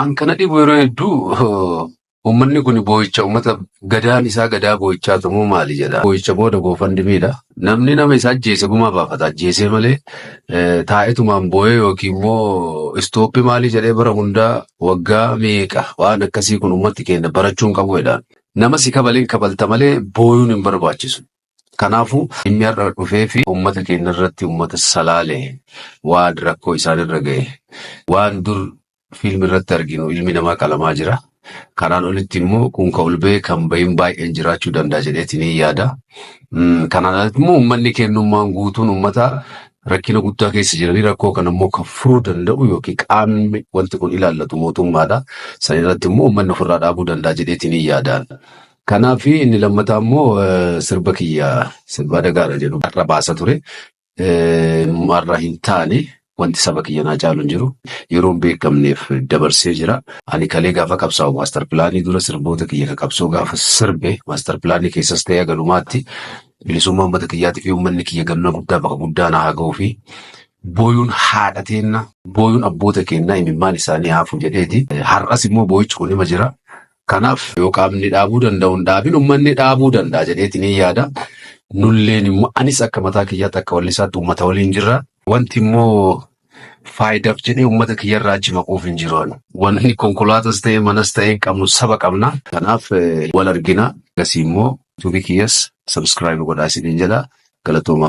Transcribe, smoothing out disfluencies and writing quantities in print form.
An kana dhibu yeroo hedduu uummanni kun boo'icha uummata gadaan isaa gadaa boo'ichaa tumuu maali jedha. Boo'icha booda goofandimiidha. Namni nama isa ajjeese gumaa baafata. Ajjeesee malee taa'etumaan boo'ee yookiin immoo istooppii maalii jedhee bara hundaa waggaa meeqa waan akkasii kun uummatti keenya barachuun qabu jedhaan. Nama si kabaleen kabalta malee boo'uun hin barbaachisu. Kanaafuu inni har'a dhufee fi uummata keenya irratti uummata salaalee waan rakkoo isaanirra ga'e waan dur fiilmi irratti arginu ilmi namaa qalamaa jira. Kanaan olitti immoo kun ka'ul ba'ee kan bahin baay'een jiraachuu danda'a jedheetiin yaada. Kanaan alatti immoo uummanni kennummaan guutuun uummata rakkina guddaa keessa jiranii rakkoo kana immoo kan furuu danda'u yookiin qaamni wanti kun ilaallatu mootummaadha. San irratti immoo uummanni ofirraa dhaabuu danda'a jedheetiin yaadaan. Kanaaf inni lammataa immoo sirba kiyyaa sirba dagaadha jedhu har'a baasa ture. Har'a hin taane wanti saba kiyya naa caalu hin jiru. Yeroo hin beekamneef dabarsee jira. Ani kalee gaafa qabsaa'u maastar pilaanii dura sirboota kiyya qabsoo gaafa sirbe maastar pilaanii keessas ta'ee galumaatti bilisummaa uummata kiyyaatii fi uummanni kiyya ganna guddaa bakka guddaa naa haa ga'uu fi booyuun haadha teenna booyuun abboota keenyaa imimmaan isaanii haafu jedheeti. Har'as immoo booyichi kun hima jira. Kanaaf yoo qaamni dhaabuu danda'u hin dhaabin uummanni dhaabuu danda'a jedheetiin yaada. Nulleen immoo anis akka mataa kiyyaatti akka wallisaatti uummata waliin jirra. Wanti immoo faayidaaf jedhee uummata kiyyarraa achi maquuf hin jiru. Wanni konkolaatas ta'e manas ta'e qabnu saba qabna. Kanaaf wal argina. Gasii immoo tuubii kiyyas sabskiraayib godhaa isiniin jedha. Galatooma.